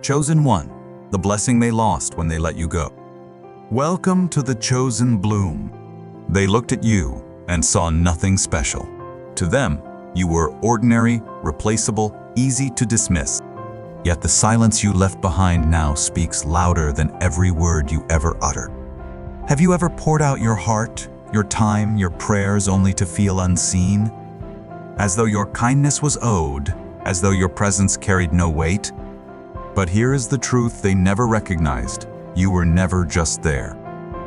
Chosen one, the blessing they lost when they let you go. Welcome to the chosen bloom. They looked at you and saw nothing special. To them, you were ordinary, replaceable, easy to dismiss. Yet the silence you left behind now speaks louder than every word you ever uttered. Have you ever poured out your heart, your time, your prayers only to feel unseen? As though your kindness was owed, as though your presence carried no weight? But here is the truth they never recognized. You were never just there.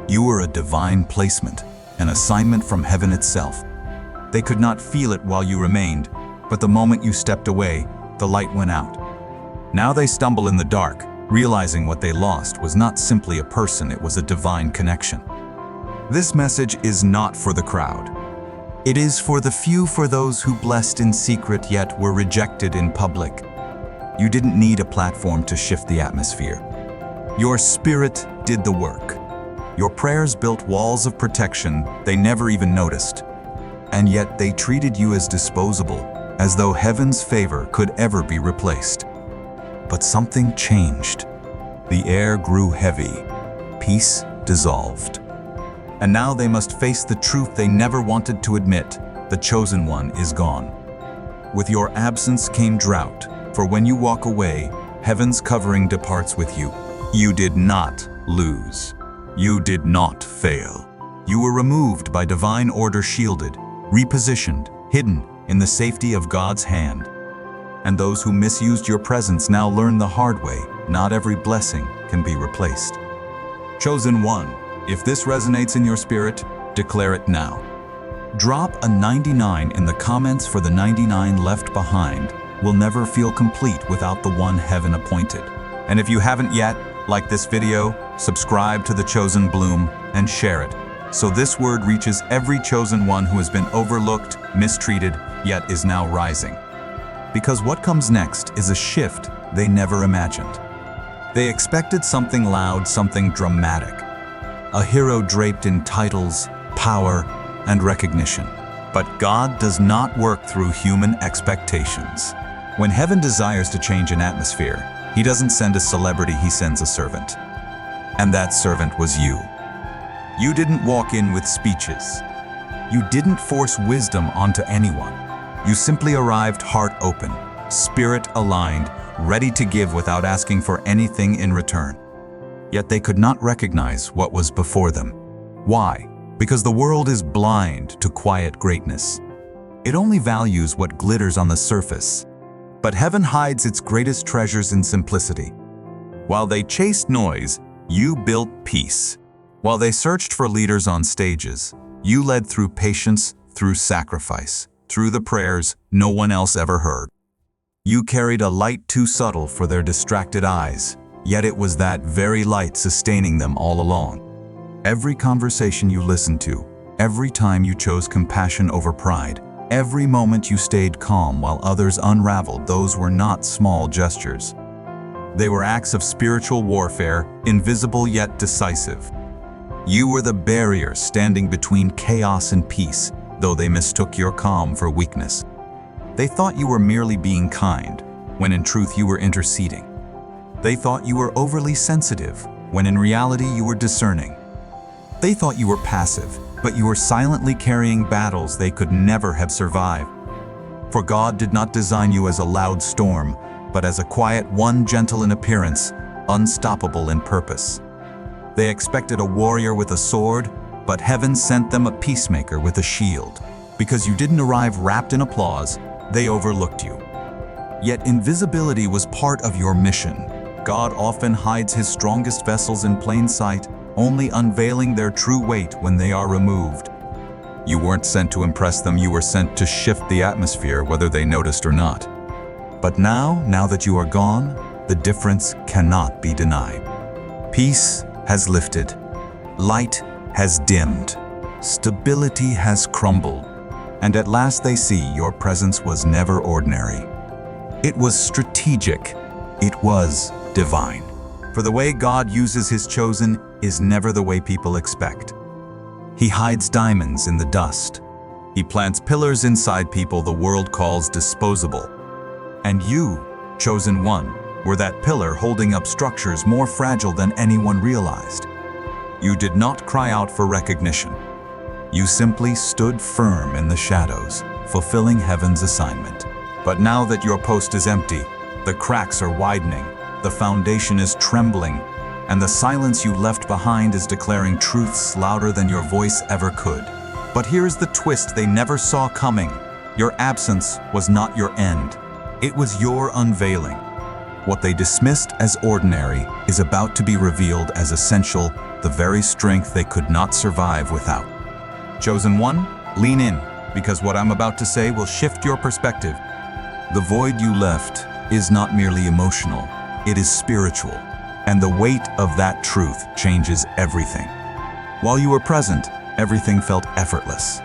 You were a divine placement, an assignment from heaven itself. They could not feel it while you remained, but the moment you stepped away, the light went out. Now they stumble in the dark, realizing what they lost was not simply a person, it was a divine connection. This message is not for the crowd. It is for the few, for those who blessed in secret yet were rejected in public. You didn't need a platform to shift the atmosphere. Your spirit did the work. Your prayers built walls of protection they never even noticed. And yet they treated you as disposable, as though heaven's favor could ever be replaced. But something changed. The air grew heavy. Peace dissolved. And now they must face the truth they never wanted to admit. The chosen one is gone. With your absence came drought, for when you walk away, heaven's covering departs with you. You did not lose. You did not fail. You were removed by divine order, shielded, repositioned, hidden in the safety of God's hand. And those who misused your presence now learn the hard way. Not every blessing can be replaced. Chosen one, if this resonates in your spirit, declare it now. Drop a 99 in the comments, for the 99 left behind will never feel complete without the one heaven appointed. And if you haven't yet, like this video, subscribe to the Chosen Bloom, and share it, so this word reaches every chosen one who has been overlooked, mistreated, yet is now rising. Because what comes next is a shift they never imagined. They expected something loud, something dramatic. A hero draped in titles, power, and recognition. But God does not work through human expectations. When heaven desires to change an atmosphere, He doesn't send a celebrity, He sends a servant. And that servant was you. You didn't walk in with speeches. You didn't force wisdom onto anyone. You simply arrived heart open, spirit aligned, ready to give without asking for anything in return. Yet they could not recognize what was before them. Why? Because the world is blind to quiet greatness. It only values what glitters on the surface. But heaven hides its greatest treasures in simplicity. While they chased noise, you built peace. While they searched for leaders on stages, you led through patience, through sacrifice, through the prayers no one else ever heard. You carried a light too subtle for their distracted eyes, yet it was that very light sustaining them all along. Every conversation you listened to, every time you chose compassion over pride, every moment you stayed calm while others unraveled, those were not small gestures. They were acts of spiritual warfare, invisible yet decisive. You were the barrier standing between chaos and peace, though they mistook your calm for weakness. They thought you were merely being kind, when in truth you were interceding. They thought you were overly sensitive, when in reality you were discerning. They thought you were passive, but you were silently carrying battles they could never have survived. For God did not design you as a loud storm, but as a quiet one, gentle in appearance, unstoppable in purpose. They expected a warrior with a sword, but heaven sent them a peacemaker with a shield. Because you didn't arrive wrapped in applause, they overlooked you. Yet invisibility was part of your mission. God often hides His strongest vessels in plain sight, only unveiling their true weight when they are removed. You weren't sent to impress them, you were sent to shift the atmosphere, whether they noticed or not. But now that you are gone, the difference cannot be denied. Peace has lifted. Light has dimmed. Stability has crumbled. And at last they see your presence was never ordinary. It was strategic. It was divine. For the way God uses His chosen is never the way people expect. He hides diamonds in the dust. He plants pillars inside people the world calls disposable. And you, chosen one, were that pillar holding up structures more fragile than anyone realized. You did not cry out for recognition. You simply stood firm in the shadows, fulfilling heaven's assignment. But now that your post is empty, the cracks are widening, the foundation is trembling, and the silence you left behind is declaring truths louder than your voice ever could. But here's the twist they never saw coming. Your absence was not your end. It was your unveiling. What they dismissed as ordinary is about to be revealed as essential, the very strength they could not survive without. Chosen one, lean in, because what I'm about to say will shift your perspective. The void you left is not merely emotional, it is spiritual, and the weight of that truth changes everything. While you were present, everything felt effortless.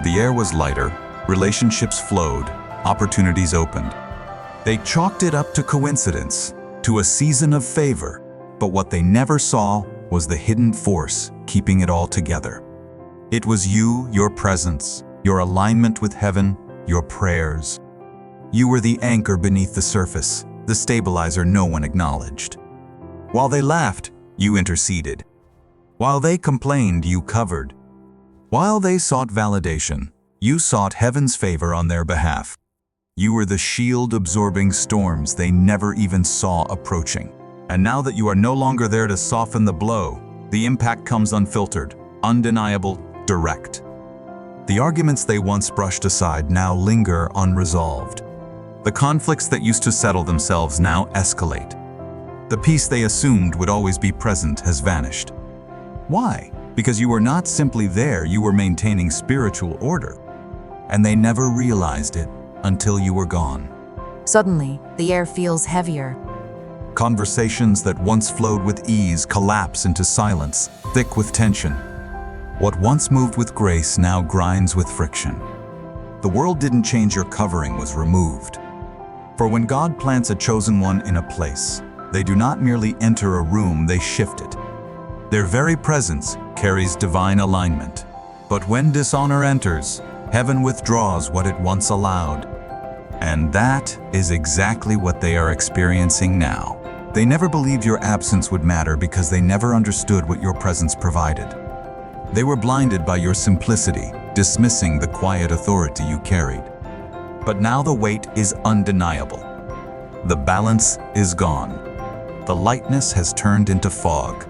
The air was lighter, relationships flowed, opportunities opened. They chalked it up to coincidence, to a season of favor, but what they never saw was the hidden force keeping it all together. It was you, your presence, your alignment with heaven, your prayers. You were the anchor beneath the surface, the stabilizer no one acknowledged. While they laughed, you interceded. While they complained, you covered. While they sought validation, you sought heaven's favor on their behalf. You were the shield absorbing storms they never even saw approaching. And now that you are no longer there to soften the blow, the impact comes unfiltered, undeniable, direct. The arguments they once brushed aside now linger unresolved. The conflicts that used to settle themselves now escalate. The peace they assumed would always be present has vanished. Why? Because you were not simply there, you were maintaining spiritual order. And they never realized it until you were gone. Suddenly, the air feels heavier. Conversations that once flowed with ease collapse into silence, thick with tension. What once moved with grace now grinds with friction. The world didn't change, your covering was removed. For when God plants a chosen one in a place, they do not merely enter a room, they shift it. Their very presence carries divine alignment. But when dishonor enters, heaven withdraws what it once allowed. And that is exactly what they are experiencing now. They never believed your absence would matter because they never understood what your presence provided. They were blinded by your simplicity, dismissing the quiet authority you carried. But now the weight is undeniable. The balance is gone. The lightness has turned into fog.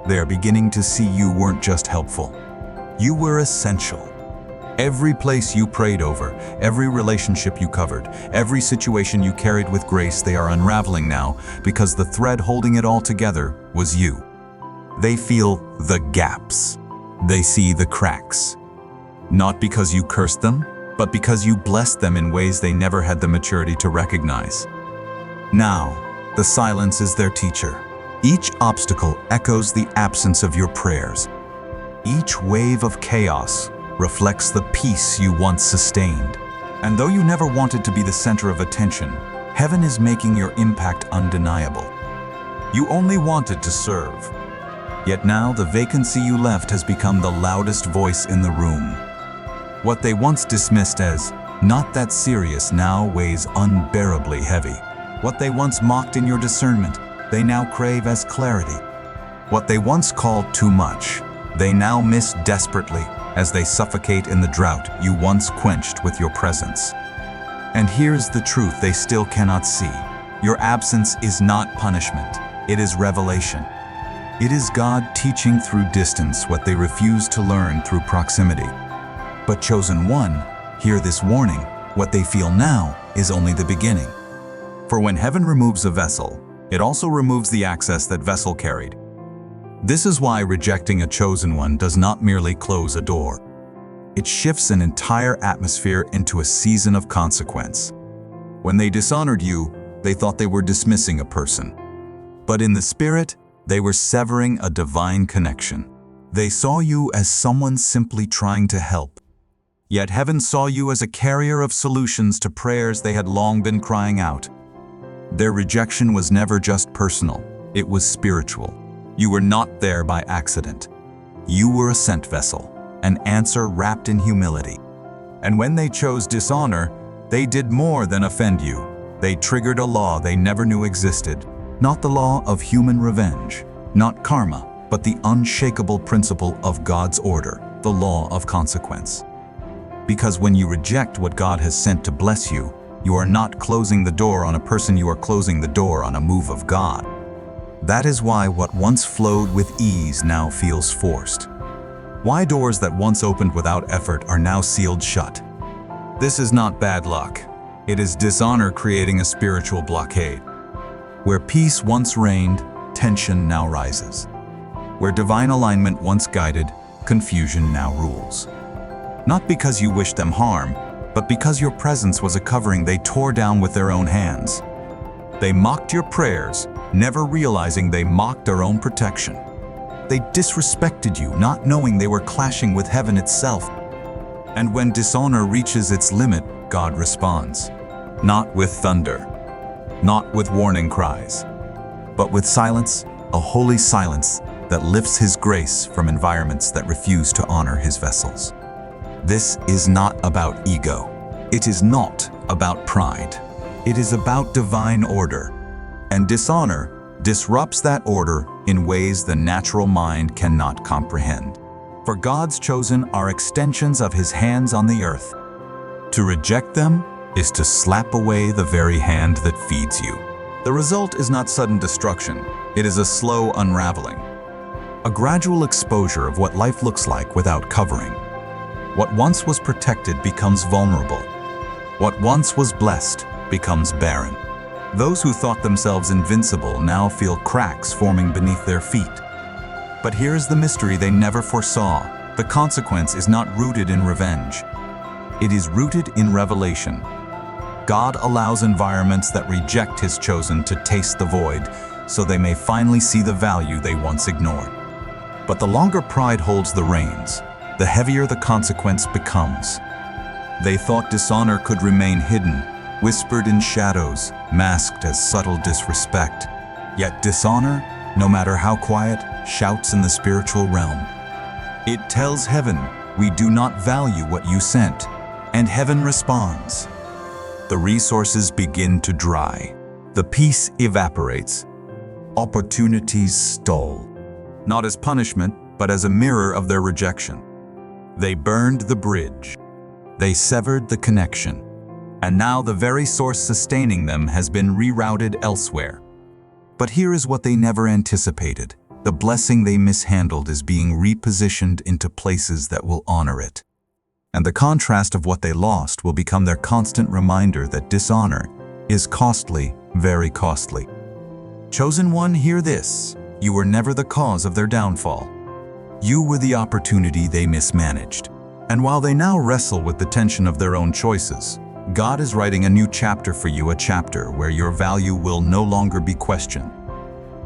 They are beginning to see you weren't just helpful. You were essential. Every place you prayed over, every relationship you covered, every situation you carried with grace, they are unraveling now because the thread holding it all together was you. They feel the gaps. They see the cracks. Not because you cursed them, but because you blessed them in ways they never had the maturity to recognize. Now, the silence is their teacher. Each obstacle echoes the absence of your prayers. Each wave of chaos reflects the peace you once sustained. And though you never wanted to be the center of attention, heaven is making your impact undeniable. You only wanted to serve. Yet now the vacancy you left has become the loudest voice in the room. What they once dismissed as not that serious now weighs unbearably heavy. What they once mocked in your discernment, they now crave as clarity. What they once called too much, they now miss desperately as they suffocate in the drought you once quenched with your presence. And here's the truth they still cannot see. Your absence is not punishment, it is revelation. It is God teaching through distance what they refuse to learn through proximity. But chosen one, hear this warning, what they feel now is only the beginning. For when heaven removes a vessel, it also removes the access that vessel carried. This is why rejecting a chosen one does not merely close a door. It shifts an entire atmosphere into a season of consequence. When they dishonored you, they thought they were dismissing a person. But in the spirit, they were severing a divine connection. They saw you as someone simply trying to help. Yet heaven saw you as a carrier of solutions to prayers they had long been crying out. Their rejection was never just personal, it was spiritual. You were not there by accident. You were a sent vessel, an answer wrapped in humility. And when they chose dishonor, they did more than offend you. They triggered a law they never knew existed, not the law of human revenge, not karma, but the unshakable principle of God's order, the law of consequence. Because when you reject what God has sent to bless you, you are not closing the door on a person, you are closing the door on a move of God. That is why what once flowed with ease now feels forced. Why doors that once opened without effort are now sealed shut. This is not bad luck. It is dishonor creating a spiritual blockade. Where peace once reigned, tension now rises. Where divine alignment once guided, confusion now rules. Not because you wished them harm, but because your presence was a covering they tore down with their own hands. They mocked your prayers, never realizing they mocked their own protection. They disrespected you, not knowing they were clashing with heaven itself. And when dishonor reaches its limit, God responds. Not with thunder, not with warning cries, but with silence, a holy silence that lifts His grace from environments that refuse to honor His vessels. This is not about ego. It is not about pride. It is about divine order. And dishonor disrupts that order in ways the natural mind cannot comprehend. For God's chosen are extensions of His hands on the earth. To reject them is to slap away the very hand that feeds you. The result is not sudden destruction. It is a slow unraveling. A gradual exposure of what life looks like without covering. What once was protected becomes vulnerable. What once was blessed becomes barren. Those who thought themselves invincible now feel cracks forming beneath their feet. But here is the mystery they never foresaw. The consequence is not rooted in revenge. It is rooted in revelation. God allows environments that reject His chosen to taste the void, so they may finally see the value they once ignored. But the longer pride holds the reins, the heavier the consequence becomes. They thought dishonor could remain hidden, whispered in shadows, masked as subtle disrespect. Yet dishonor, no matter how quiet, shouts in the spiritual realm. It tells heaven, "We do not value what you sent," and heaven responds. The resources begin to dry. The peace evaporates. Opportunities stall. Not as punishment, but as a mirror of their rejection. They burned the bridge. They severed the connection. And now the very source sustaining them has been rerouted elsewhere. But here is what they never anticipated. The blessing they mishandled is being repositioned into places that will honor it. And the contrast of what they lost will become their constant reminder that dishonor is costly, very costly. Chosen one, hear this. You were never the cause of their downfall. You were the opportunity they mismanaged. And while they now wrestle with the tension of their own choices, God is writing a new chapter for you, a chapter where your value will no longer be questioned.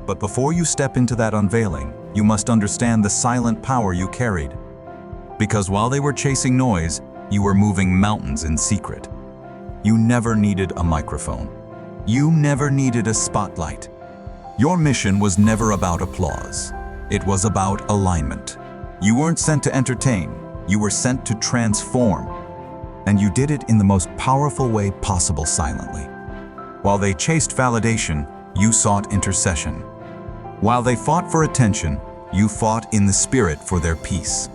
But before you step into that unveiling, you must understand the silent power you carried. Because while they were chasing noise, you were moving mountains in secret. You never needed a microphone. You never needed a spotlight. Your mission was never about applause. It was about alignment. You weren't sent to entertain. You were sent to transform. And you did it in the most powerful way possible, silently. While they chased validation, you sought intercession. While they fought for attention, you fought in the spirit for their peace.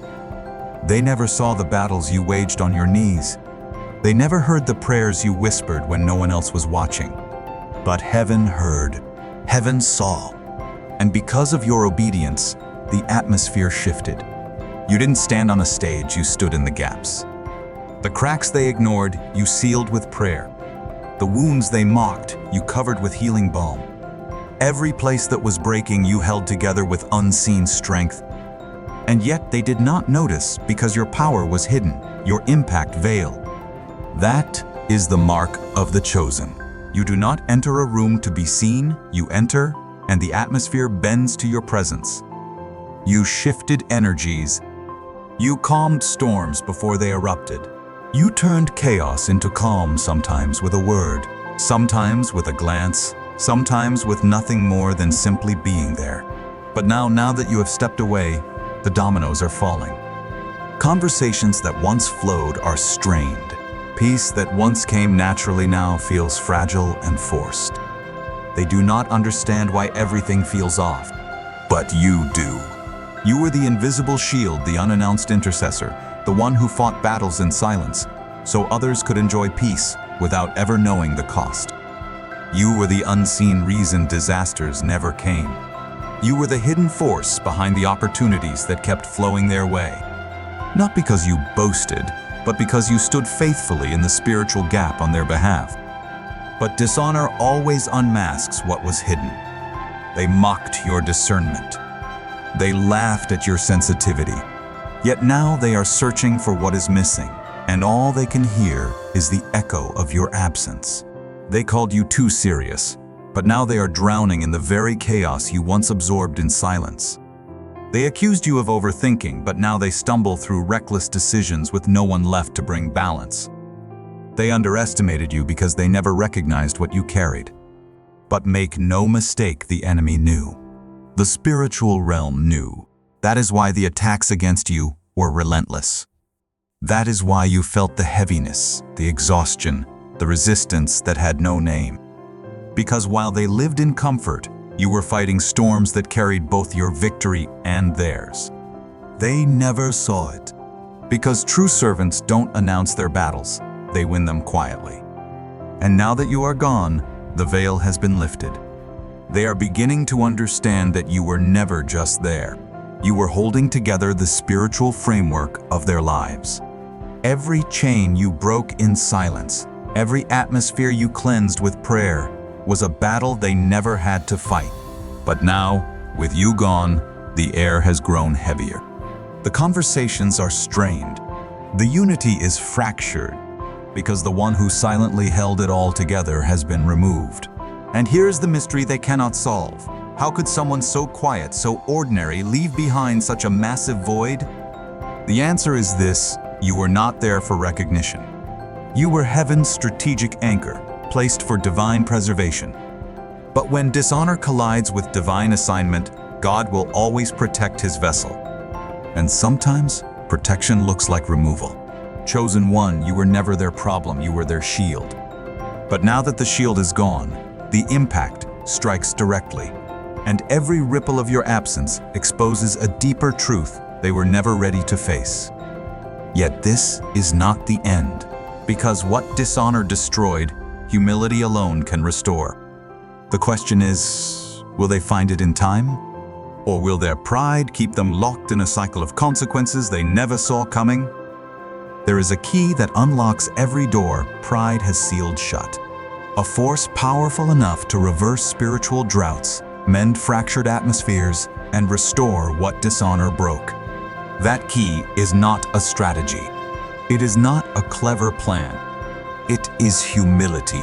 They never saw the battles you waged on your knees. They never heard the prayers you whispered when no one else was watching. But heaven heard. Heaven saw. And because of your obedience, the atmosphere shifted. You didn't stand on a stage, you stood in the gaps. The cracks they ignored, you sealed with prayer. The wounds they mocked, you covered with healing balm. Every place that was breaking, you held together with unseen strength. And yet they did not notice because your power was hidden, your impact veiled. That is the mark of the chosen. You do not enter a room to be seen, you enter, and the atmosphere bends to your presence. You shifted energies. You calmed storms before they erupted. You turned chaos into calm, sometimes with a word, sometimes with a glance, sometimes with nothing more than simply being there. But now that you have stepped away, the dominoes are falling. Conversations that once flowed are strained. Peace that once came naturally now feels fragile and forced. They do not understand why everything feels off. But you do. You were the invisible shield, the unannounced intercessor, the one who fought battles in silence, so others could enjoy peace without ever knowing the cost. You were the unseen reason disasters never came. You were the hidden force behind the opportunities that kept flowing their way. Not because you boasted, but because you stood faithfully in the spiritual gap on their behalf. But dishonor always unmasks what was hidden. They mocked your discernment. They laughed at your sensitivity. Yet now they are searching for what is missing, and all they can hear is the echo of your absence. They called you too serious, but now they are drowning in the very chaos you once absorbed in silence. They accused you of overthinking, but now they stumble through reckless decisions with no one left to bring balance. They underestimated you because they never recognized what you carried. But make no mistake, the enemy knew. The spiritual realm knew. That is why the attacks against you were relentless. That is why you felt the heaviness, the exhaustion, the resistance that had no name. Because while they lived in comfort, you were fighting storms that carried both your victory and theirs. They never saw it. Because true servants don't announce their battles, they win them quietly. And now that you are gone, the veil has been lifted. They are beginning to understand that you were never just there. You were holding together the spiritual framework of their lives. Every chain you broke in silence, every atmosphere you cleansed with prayer, was a battle they never had to fight. But now, with you gone, the air has grown heavier. The conversations are strained. The unity is fractured, because the one who silently held it all together has been removed. And here's the mystery they cannot solve. How could someone so quiet, so ordinary, leave behind such a massive void? The answer is this: you were not there for recognition. You were heaven's strategic anchor, placed for divine preservation. But when dishonor collides with divine assignment, God will always protect his vessel. And sometimes, protection looks like removal. Chosen one, you were never their problem, you were their shield. But now that the shield is gone, the impact strikes directly. And every ripple of your absence exposes a deeper truth they were never ready to face. Yet this is not the end, because what dishonor destroyed, humility alone can restore. The question is, will they find it in time? Or will their pride keep them locked in a cycle of consequences they never saw coming? There is a key that unlocks every door pride has sealed shut. A force powerful enough to reverse spiritual droughts, mend fractured atmospheres, and restore what dishonor broke. That key is not a strategy. It is not a clever plan. It is humility.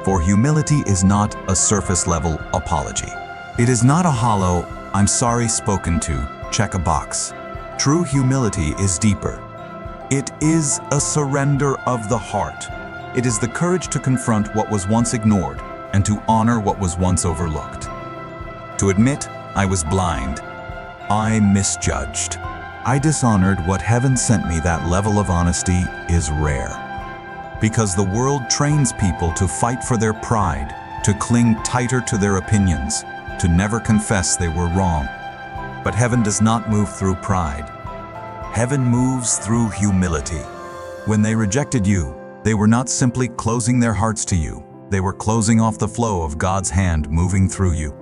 For humility is not a surface-level apology. It is not a hollow, "I'm sorry spoken to," check a box. True humility is deeper. It is a surrender of the heart. It is the courage to confront what was once ignored and to honor what was once overlooked. To admit, I was blind. I misjudged. I dishonored what heaven sent me. That level of honesty is rare. Because the world trains people to fight for their pride, to cling tighter to their opinions, to never confess they were wrong. But heaven does not move through pride. Heaven moves through humility. When they rejected you, they were not simply closing their hearts to you. They were closing off the flow of God's hand moving through you.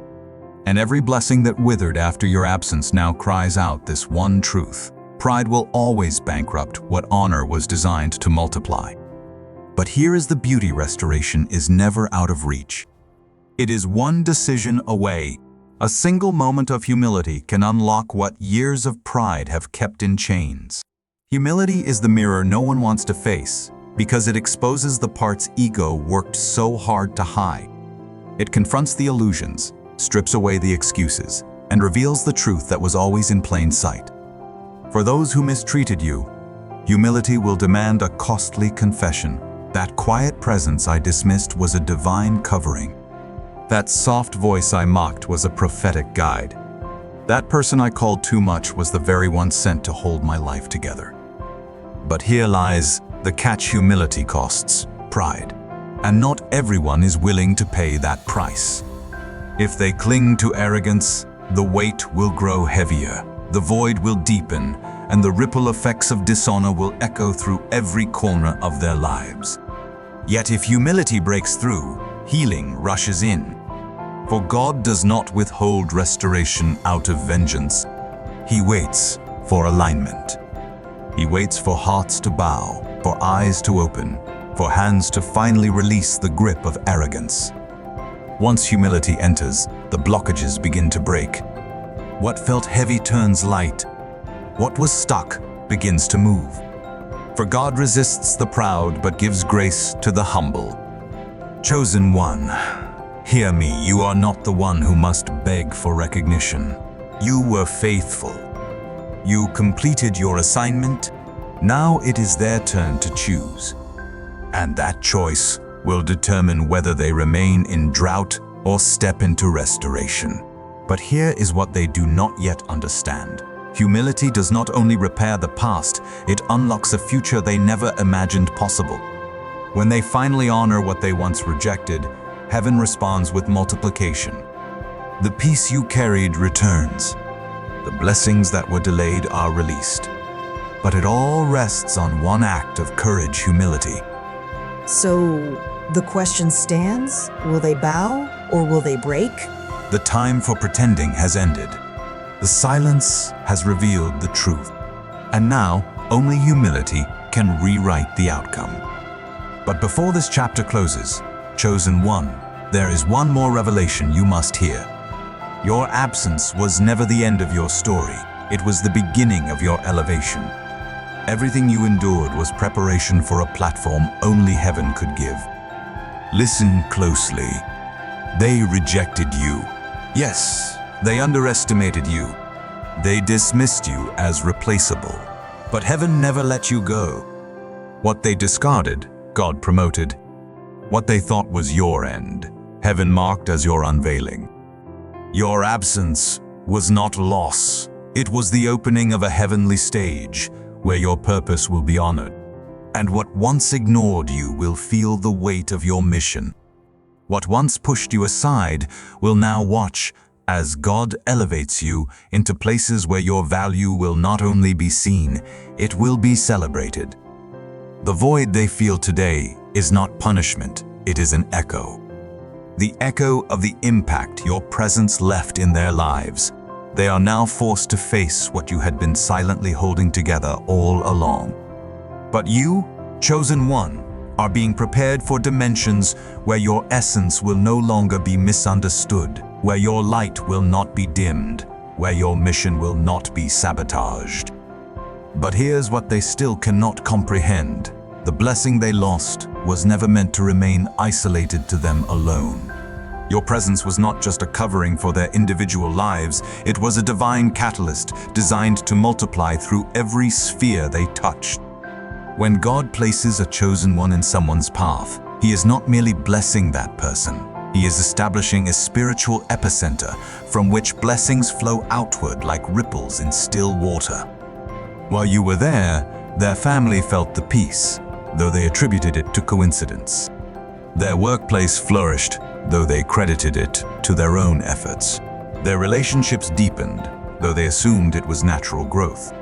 And every blessing that withered after your absence now cries out this one truth: pride will always bankrupt what honor was designed to multiply. But here is the beauty: restoration is never out of reach. It is one decision away. A single moment of humility can unlock what years of pride have kept in chains. Humility is the mirror no one wants to face, because it exposes the parts ego worked so hard to hide. It confronts the illusions, strips away the excuses, and reveals the truth that was always in plain sight. For those who mistreated you, humility will demand a costly confession. That quiet presence I dismissed was a divine covering. That soft voice I mocked was a prophetic guide. That person I called too much was the very one sent to hold my life together. But here lies The catch: humility costs pride, and not everyone is willing to pay that price. If they cling to arrogance, the weight will grow heavier, the void will deepen, and the ripple effects of dishonor will echo through every corner of their lives. Yet if humility breaks through, healing rushes in. For God does not withhold restoration out of vengeance. He waits for alignment. He waits for hearts to bow, for eyes to open, for hands to finally release the grip of arrogance. Once humility enters, the blockages begin to break. What felt heavy turns light. What was stuck begins to move. For God resists the proud but gives grace to the humble. Chosen one, hear me, you are not the one who must beg for recognition. You were faithful. You completed your assignment. Now it is their turn to choose. And that choice will determine whether they remain in drought or step into restoration. But here is what they do not yet understand. Humility does not only repair the past, it unlocks a future they never imagined possible. When they finally honor what they once rejected, heaven responds with multiplication. The peace you carried returns. The blessings that were delayed are released. But it all rests on one act of courage: humility. So, the question stands, will they bow or will they break? The time for pretending has ended. The silence has revealed the truth. And now, only humility can rewrite the outcome. But before this chapter closes, chosen one, there is one more revelation you must hear. Your absence was never the end of your story. It was the beginning of your elevation. Everything you endured was preparation for a platform only heaven could give. Listen closely. They rejected you. Yes, they underestimated you. They dismissed you as replaceable. But heaven never let you go. What they discarded, God promoted. What they thought was your end, heaven marked as your unveiling. Your absence was not loss. It was the opening of a heavenly stage where your purpose will be honored. And what once ignored you will feel the weight of your mission. What once pushed you aside will now watch as God elevates you into places where your value will not only be seen, it will be celebrated. The void they feel today is not punishment, it is an echo. The echo of the impact your presence left in their lives. They are now forced to face what you had been silently holding together all along. But you, chosen one, are being prepared for dimensions where your essence will no longer be misunderstood, where your light will not be dimmed, where your mission will not be sabotaged. But here's what they still cannot comprehend. The blessing they lost was never meant to remain isolated to them alone. Your presence was not just a covering for their individual lives, it was a divine catalyst designed to multiply through every sphere they touched. When God places a chosen one in someone's path, He is not merely blessing that person. He is establishing a spiritual epicenter from which blessings flow outward like ripples in still water. While you were there, their family felt the peace, though they attributed it to coincidence. Their workplace flourished, though they credited it to their own efforts. Their relationships deepened, though they assumed it was natural growth.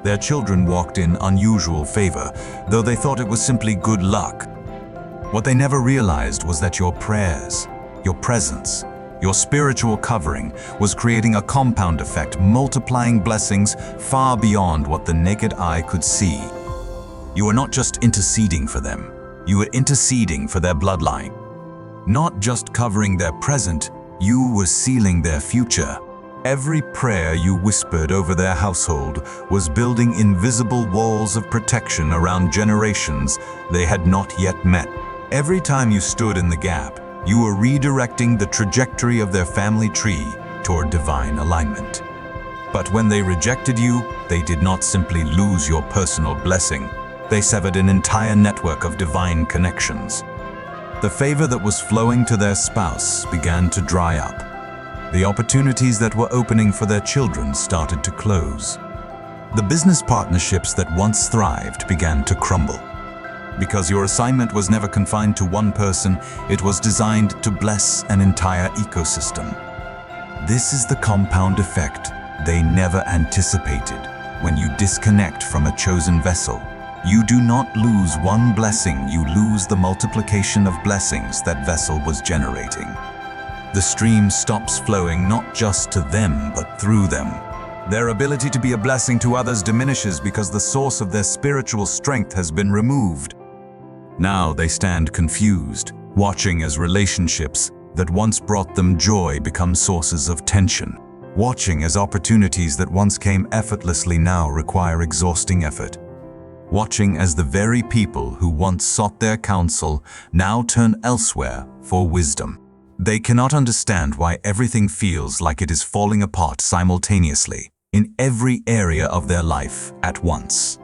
Their children walked in unusual favor, though they thought it was simply good luck. What they never realized was that your prayers, your presence, your spiritual covering was creating a compound effect, multiplying blessings far beyond what the naked eye could see. You were not just interceding for them, you were interceding for their bloodline. Not just covering their present, you were sealing their future. Every prayer you whispered over their household was building invisible walls of protection around generations they had not yet met. Every time you stood in the gap, you were redirecting the trajectory of their family tree toward divine alignment. But when they rejected you, they did not simply lose your personal blessing. They severed an entire network of divine connections. The favor that was flowing to their spouse began to dry up. The opportunities that were opening for their children started to close. The business partnerships that once thrived began to crumble. Because your assignment was never confined to one person, it was designed to bless an entire ecosystem. This is the compound effect they never anticipated. When you disconnect from a chosen vessel, you do not lose one blessing, you lose the multiplication of blessings that vessel was generating. The stream stops flowing not just to them, but through them. Their ability to be a blessing to others diminishes because the source of their spiritual strength has been removed. Now they stand confused, watching as relationships that once brought them joy become sources of tension. Watching as opportunities that once came effortlessly now require exhausting effort. Watching as the very people who once sought their counsel now turn elsewhere for wisdom. They cannot understand why everything feels like it is falling apart simultaneously in every area of their life at once.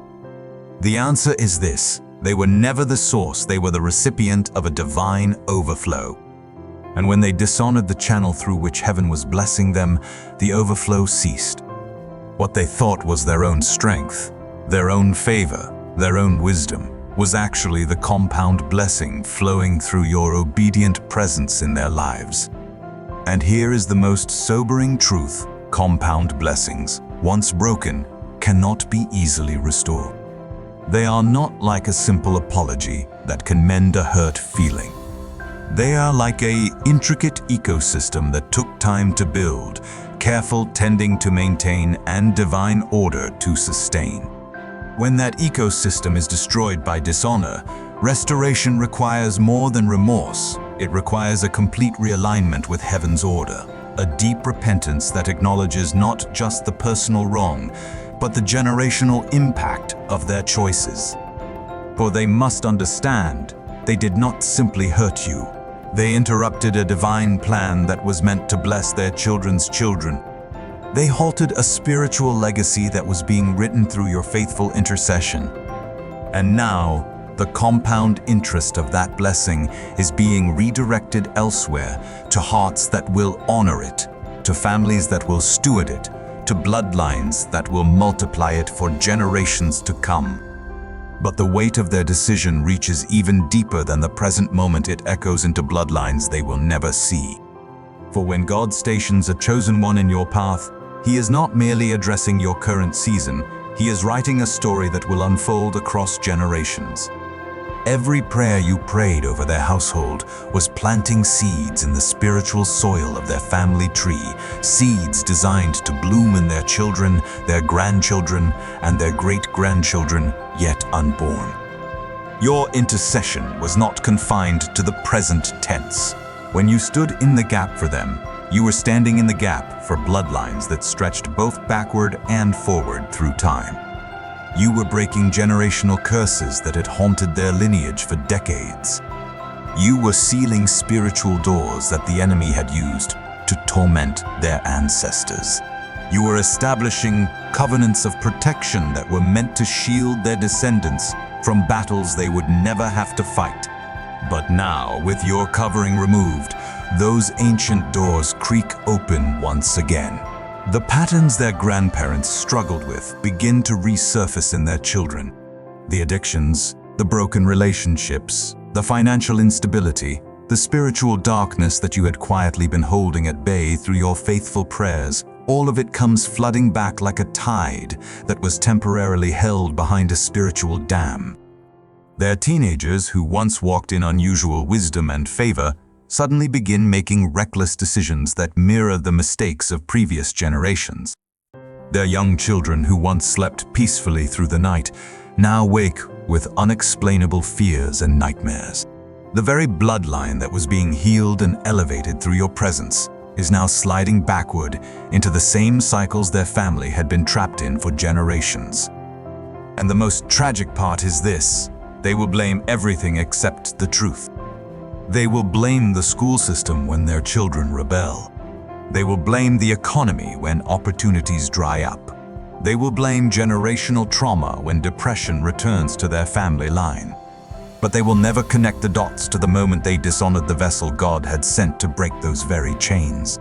The answer is this: they were never the source, they were the recipient of a divine overflow. And when they dishonored the channel through which heaven was blessing them, the overflow ceased. What they thought was their own strength, their own favor, their own wisdom, was actually the compound blessing flowing through your obedient presence in their lives. And here is the most sobering truth: compound blessings, once broken, cannot be easily restored. They are not like a simple apology that can mend a hurt feeling. They are like an intricate ecosystem that took time to build, careful tending to maintain, and divine order to sustain. When that ecosystem is destroyed by dishonor, restoration requires more than remorse. It requires a complete realignment with heaven's order, a deep repentance that acknowledges not just the personal wrong, but the generational impact of their choices. For they must understand, they did not simply hurt you. They interrupted a divine plan that was meant to bless their children's children. They halted a spiritual legacy that was being written through your faithful intercession. And now, the compound interest of that blessing is being redirected elsewhere, to hearts that will honor it, to families that will steward it, to bloodlines that will multiply it for generations to come. But the weight of their decision reaches even deeper than the present moment. It echoes into bloodlines they will never see. For when God stations a chosen one in your path, He is not merely addressing your current season, He is writing a story that will unfold across generations. Every prayer you prayed over their household was planting seeds in the spiritual soil of their family tree, seeds designed to bloom in their children, their grandchildren, and their great-grandchildren yet unborn. Your intercession was not confined to the present tense. When you stood in the gap for them, you were standing in the gap for bloodlines that stretched both backward and forward through time. You were breaking generational curses that had haunted their lineage for decades. You were sealing spiritual doors that the enemy had used to torment their ancestors. You were establishing covenants of protection that were meant to shield their descendants from battles they would never have to fight. But now, with your covering removed, those ancient doors creak open once again. The patterns their grandparents struggled with begin to resurface in their children. The addictions, the broken relationships, the financial instability, the spiritual darkness that you had quietly been holding at bay through your faithful prayers, all of it comes flooding back like a tide that was temporarily held behind a spiritual dam. Their teenagers, who once walked in unusual wisdom and favor, suddenly begin making reckless decisions that mirror the mistakes of previous generations. Their young children, who once slept peacefully through the night, now wake with unexplainable fears and nightmares. The very bloodline that was being healed and elevated through your presence is now sliding backward into the same cycles their family had been trapped in for generations. And the most tragic part is this: they will blame everything except the truth. They will blame the school system when their children rebel. They will blame the economy when opportunities dry up. They will blame generational trauma when depression returns to their family line. But they will never connect the dots to the moment they dishonored the vessel God had sent to break those very chains.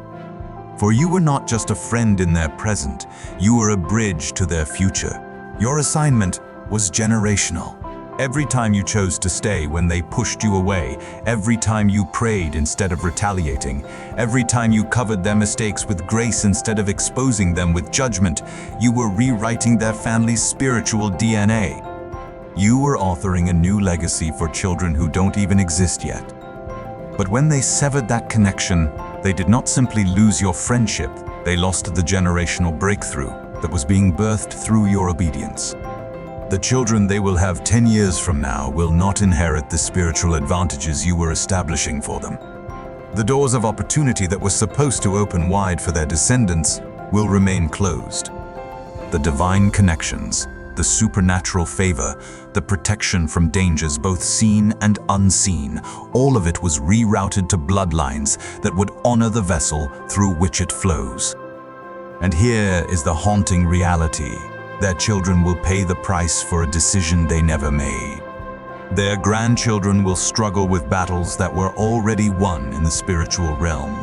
For you were not just a friend in their present, you were a bridge to their future. Your assignment was generational. Every time you chose to stay when they pushed you away, every time you prayed instead of retaliating, every time you covered their mistakes with grace instead of exposing them with judgment, you were rewriting their family's spiritual DNA. You were authoring a new legacy for children who don't even exist yet. But when they severed that connection, they did not simply lose your friendship, they lost the generational breakthrough that was being birthed through your obedience. The children they will have 10 years from now will not inherit the spiritual advantages you were establishing for them. The doors of opportunity that were supposed to open wide for their descendants will remain closed. The divine connections, the supernatural favor, the protection from dangers both seen and unseen, all of it was rerouted to bloodlines that would honor the vessel through which it flows. And here is the haunting reality. Their children will pay the price for a decision they never made. Their grandchildren will struggle with battles that were already won in the spiritual realm,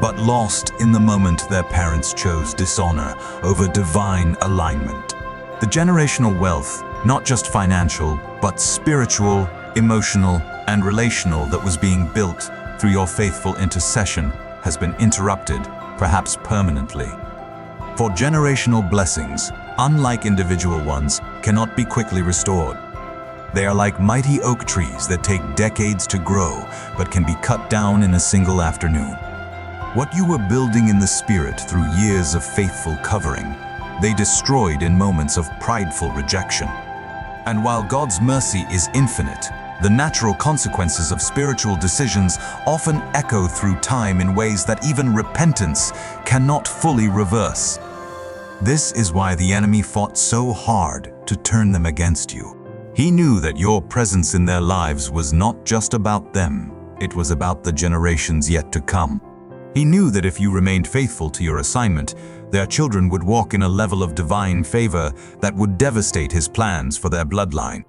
but lost in the moment their parents chose dishonor over divine alignment. The generational wealth, not just financial, but spiritual, emotional, and relational that was being built through your faithful intercession has been interrupted, perhaps permanently. For generational blessings, unlike individual ones, cannot be quickly restored. They are like mighty oak trees that take decades to grow, but can be cut down in a single afternoon. What you were building in the spirit through years of faithful covering, they destroyed in moments of prideful rejection. And while God's mercy is infinite, the natural consequences of spiritual decisions often echo through time in ways that even repentance cannot fully reverse. This is why the enemy fought so hard to turn them against you. He knew that your presence in their lives was not just about them, it was about the generations yet to come. He knew that if you remained faithful to your assignment, their children would walk in a level of divine favor that would devastate his plans for their bloodline.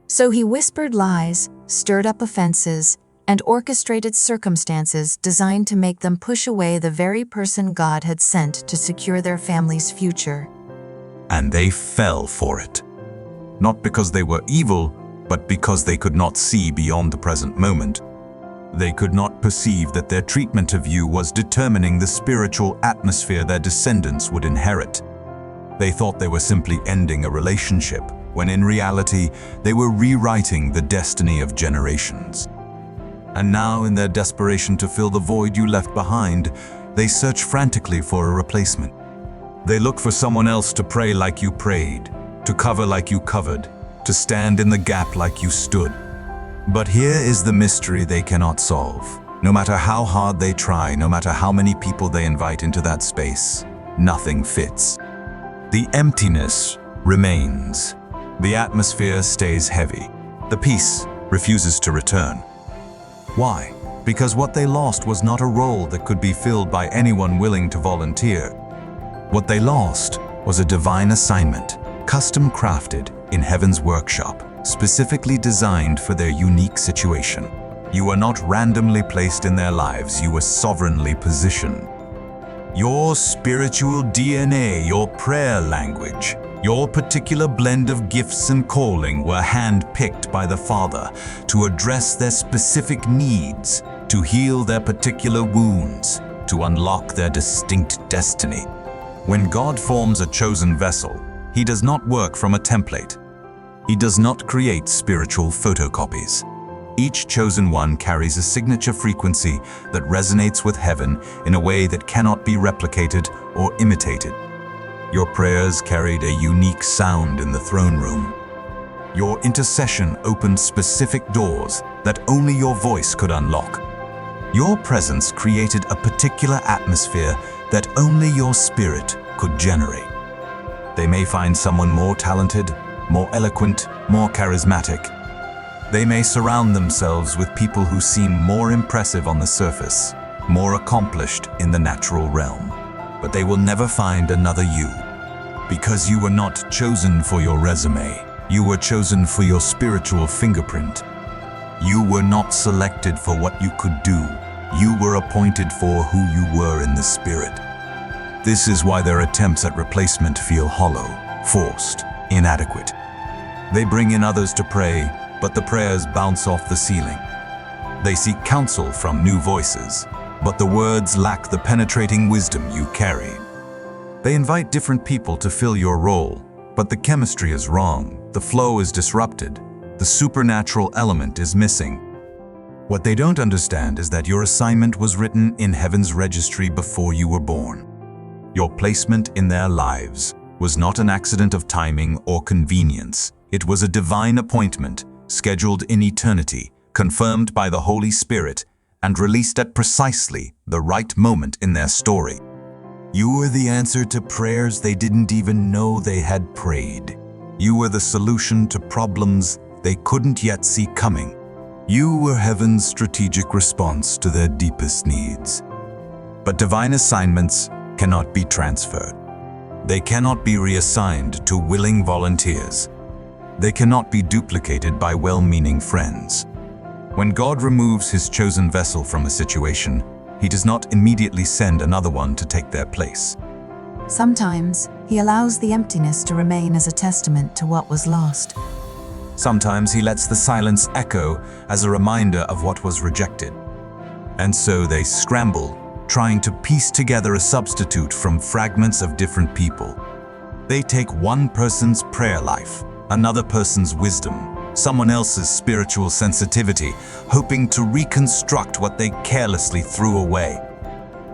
So he whispered lies, stirred up offenses, and orchestrated circumstances designed to make them push away the very person God had sent to secure their family's future. And they fell for it. Not because they were evil, but because they could not see beyond the present moment. They could not perceive that their treatment of you was determining the spiritual atmosphere their descendants would inherit. They thought they were simply ending a relationship, when in reality, they were rewriting the destiny of generations. And now, in their desperation to fill the void you left behind, they search frantically for a replacement. They look for someone else to pray like you prayed, to cover like you covered, to stand in the gap like you stood. But here is the mystery they cannot solve. No matter how hard they try, no matter how many people they invite into that space, nothing fits. The emptiness remains. The atmosphere stays heavy. The peace refuses to return. Why? Because what they lost was not a role that could be filled by anyone willing to volunteer. What they lost was a divine assignment, custom crafted in heaven's workshop, specifically designed for their unique situation. You were not randomly placed in their lives, you were sovereignly positioned. Your spiritual DNA, your prayer language, your particular blend of gifts and calling were hand-picked by the Father to address their specific needs, to heal their particular wounds, to unlock their distinct destiny. When God forms a chosen vessel, He does not work from a template. He does not create spiritual photocopies. Each chosen one carries a signature frequency that resonates with heaven in a way that cannot be replicated or imitated. Your prayers carried a unique sound in the throne room. Your intercession opened specific doors that only your voice could unlock. Your presence created a particular atmosphere that only your spirit could generate. They may find someone more talented, more eloquent, more charismatic. They may surround themselves with people who seem more impressive on the surface, more accomplished in the natural realm. But they will never find another you. Because you were not chosen for your resume, you were chosen for your spiritual fingerprint. You were not selected for what you could do, you were appointed for who you were in the spirit. This is why their attempts at replacement feel hollow, forced, inadequate. They bring in others to pray, but the prayers bounce off the ceiling. They seek counsel from new voices, but the words lack the penetrating wisdom you carry. They invite different people to fill your role, but the chemistry is wrong, the flow is disrupted, the supernatural element is missing. What they don't understand is that your assignment was written in heaven's registry before you were born. Your placement in their lives was not an accident of timing or convenience. It was a divine appointment, scheduled in eternity, confirmed by the Holy Spirit, and released at precisely the right moment in their story. You were the answer to prayers they didn't even know they had prayed. You were the solution to problems they couldn't yet see coming. You were heaven's strategic response to their deepest needs. But divine assignments cannot be transferred. They cannot be reassigned to willing volunteers. They cannot be duplicated by well-meaning friends. When God removes his chosen vessel from a situation, he does not immediately send another one to take their place. Sometimes, he allows the emptiness to remain as a testament to what was lost. Sometimes he lets the silence echo as a reminder of what was rejected. And so they scramble, trying to piece together a substitute from fragments of different people. They take one person's prayer life, another person's wisdom, someone else's spiritual sensitivity, hoping to reconstruct what they carelessly threw away.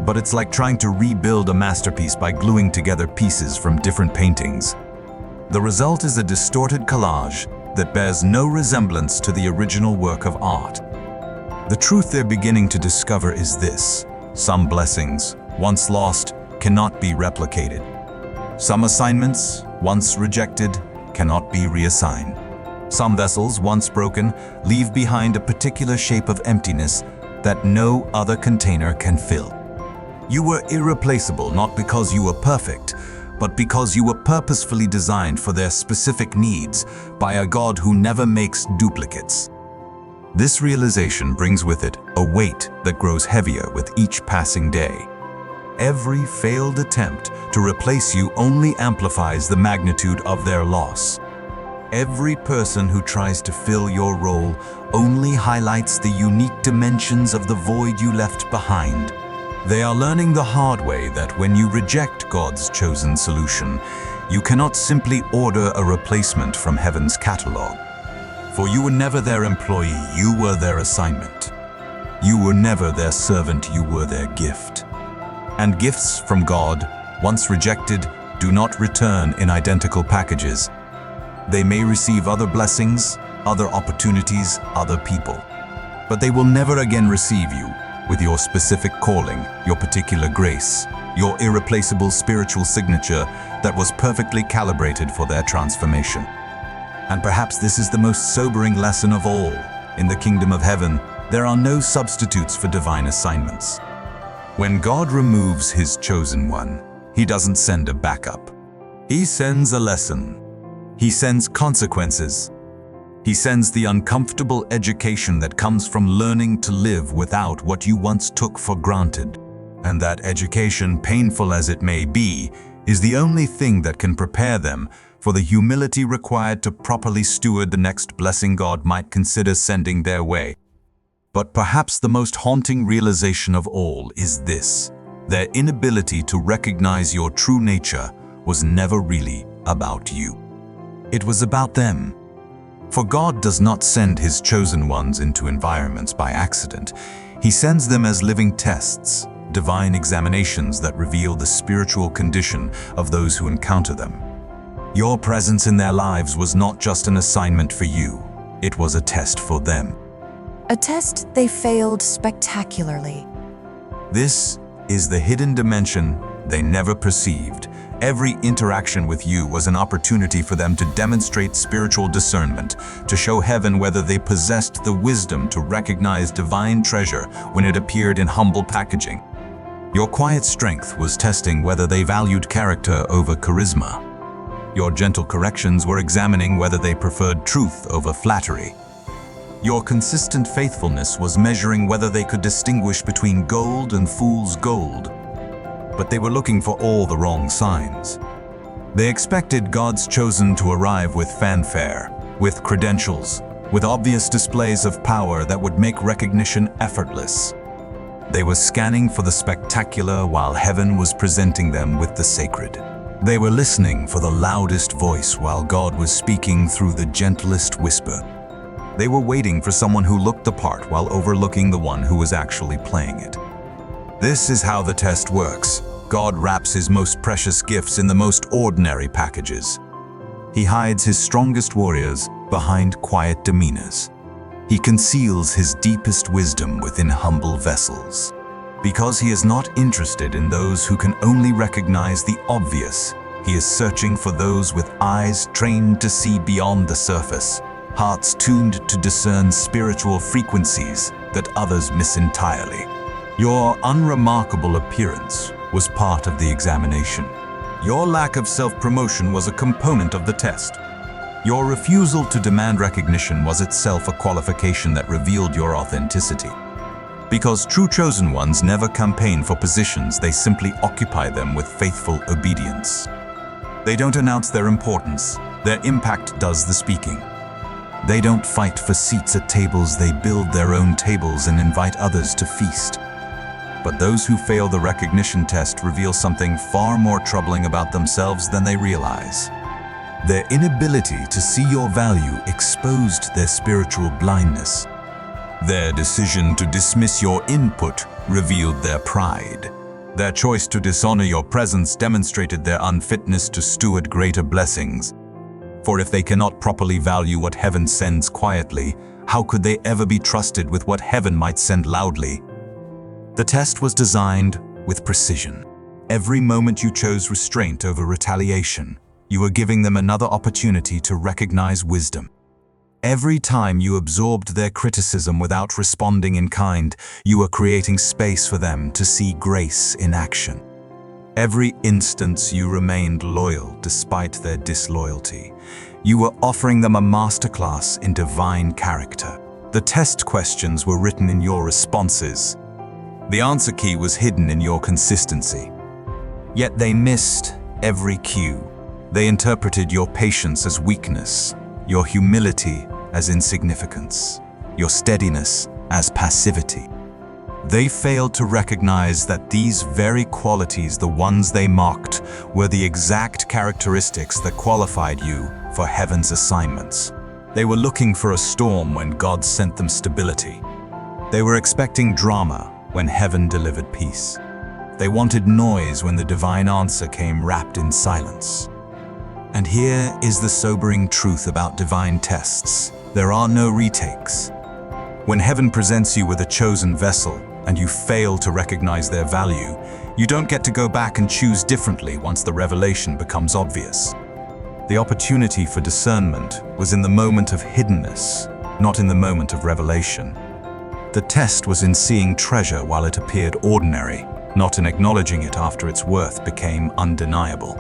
But it's like trying to rebuild a masterpiece by gluing together pieces from different paintings. The result is a distorted collage that bears no resemblance to the original work of art. The truth they're beginning to discover is this: some blessings, once lost, cannot be replicated. Some assignments, once rejected, cannot be reassigned. Some vessels, once broken, leave behind a particular shape of emptiness that no other container can fill. You were irreplaceable not because you were perfect, but because you were purposefully designed for their specific needs by a God who never makes duplicates. This realization brings with it a weight that grows heavier with each passing day. Every failed attempt to replace you only amplifies the magnitude of their loss. Every person who tries to fill your role only highlights the unique dimensions of the void you left behind. They are learning the hard way that when you reject God's chosen solution, you cannot simply order a replacement from heaven's catalog. For you were never their employee, you were their assignment. You were never their servant, you were their gift. And gifts from God, once rejected, do not return in identical packages. They may receive other blessings, other opportunities, other people. But they will never again receive you with your specific calling, your particular grace, your irreplaceable spiritual signature that was perfectly calibrated for their transformation. And perhaps this is the most sobering lesson of all. In the kingdom of heaven, there are no substitutes for divine assignments. When God removes his chosen one, he doesn't send a backup. He sends a lesson. He sends consequences. He sends the uncomfortable education that comes from learning to live without what you once took for granted. And that education, painful as it may be, is the only thing that can prepare them for the humility required to properly steward the next blessing God might consider sending their way. But perhaps the most haunting realization of all is this: their inability to recognize your true nature was never really about you. It was about them. For God does not send his chosen ones into environments by accident. He sends them as living tests, divine examinations that reveal the spiritual condition of those who encounter them. Your presence in their lives was not just an assignment for you, it was a test for them. A test they failed spectacularly. This is the hidden dimension they never perceived. Every interaction with you was an opportunity for them to demonstrate spiritual discernment, to show heaven whether they possessed the wisdom to recognize divine treasure when it appeared in humble packaging. Your quiet strength was testing whether they valued character over charisma. Your gentle corrections were examining whether they preferred truth over flattery. Your consistent faithfulness was measuring whether they could distinguish between gold and fool's gold. But they were looking for all the wrong signs. They expected God's chosen to arrive with fanfare, with credentials, with obvious displays of power that would make recognition effortless. They were scanning for the spectacular while heaven was presenting them with the sacred. They were listening for the loudest voice while God was speaking through the gentlest whisper. They were waiting for someone who looked the part while overlooking the one who was actually playing it. This is how the test works. God wraps his most precious gifts in the most ordinary packages. He hides his strongest warriors behind quiet demeanors. He conceals his deepest wisdom within humble vessels. Because he is not interested in those who can only recognize the obvious, he is searching for those with eyes trained to see beyond the surface, hearts tuned to discern spiritual frequencies that others miss entirely. Your unremarkable appearance was part of the examination. Your lack of self-promotion was a component of the test. Your refusal to demand recognition was itself a qualification that revealed your authenticity. Because true chosen ones never campaign for positions, they simply occupy them with faithful obedience. They don't announce their importance, their impact does the speaking. They don't fight for seats at tables, they build their own tables and invite others to feast. But those who fail the recognition test reveal something far more troubling about themselves than they realize. Their inability to see your value exposed their spiritual blindness. Their decision to dismiss your input revealed their pride. Their choice to dishonor your presence demonstrated their unfitness to steward greater blessings. For if they cannot properly value what heaven sends quietly, how could they ever be trusted with what heaven might send loudly? The test was designed with precision. Every moment you chose restraint over retaliation, you were giving them another opportunity to recognize wisdom. Every time you absorbed their criticism without responding in kind, you were creating space for them to see grace in action. Every instance you remained loyal despite their disloyalty. You were offering them a masterclass in divine character. The test questions were written in your responses. The answer key was hidden in your consistency. Yet they missed every cue. They interpreted your patience as weakness, your humility as insignificance, your steadiness as passivity. They failed to recognize that these very qualities, the ones they mocked, were the exact characteristics that qualified you for heaven's assignments. They were looking for a storm when God sent them stability. They were expecting drama when heaven delivered peace. They wanted noise when the divine answer came wrapped in silence. And here is the sobering truth about divine tests. There are no retakes. When heaven presents you with a chosen vessel and you fail to recognize their value, you don't get to go back and choose differently once the revelation becomes obvious. The opportunity for discernment was in the moment of hiddenness, not in the moment of revelation. The test was in seeing treasure while it appeared ordinary, not in acknowledging it after its worth became undeniable.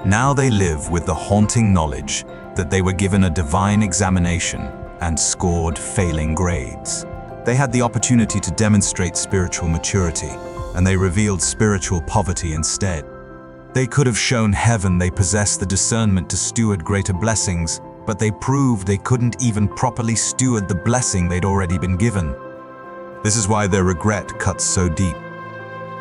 Now they live with the haunting knowledge that they were given a divine examination and scored failing grades. They had the opportunity to demonstrate spiritual maturity, and they revealed spiritual poverty instead. They could have shown heaven they possessed the discernment to steward greater blessings, but they proved they couldn't even properly steward the blessing they'd already been given. This is why their regret cuts so deep.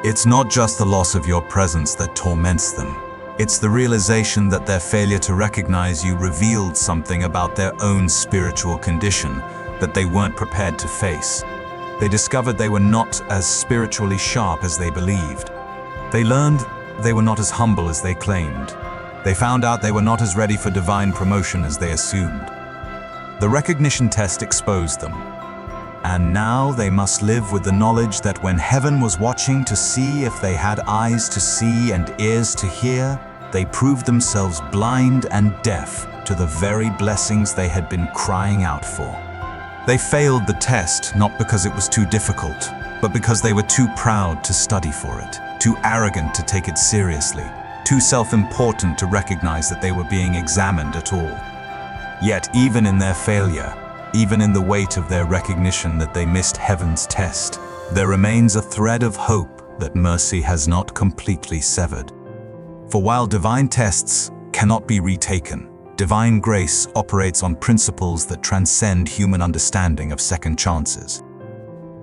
It's not just the loss of your presence that torments them. It's the realization that their failure to recognize you revealed something about their own spiritual condition that they weren't prepared to face. They discovered they were not as spiritually sharp as they believed. They learned they were not as humble as they claimed. They found out they were not as ready for divine promotion as they assumed. The recognition test exposed them. And now they must live with the knowledge that when heaven was watching to see if they had eyes to see and ears to hear, they proved themselves blind and deaf to the very blessings they had been crying out for. They failed the test not because it was too difficult, but because they were too proud to study for it, too arrogant to take it seriously, too self-important to recognize that they were being examined at all. Yet even in their failure, even in the weight of their recognition that they missed heaven's test, there remains a thread of hope that mercy has not completely severed. For while divine tests cannot be retaken, Divine grace operates on principles that transcend human understanding of second chances.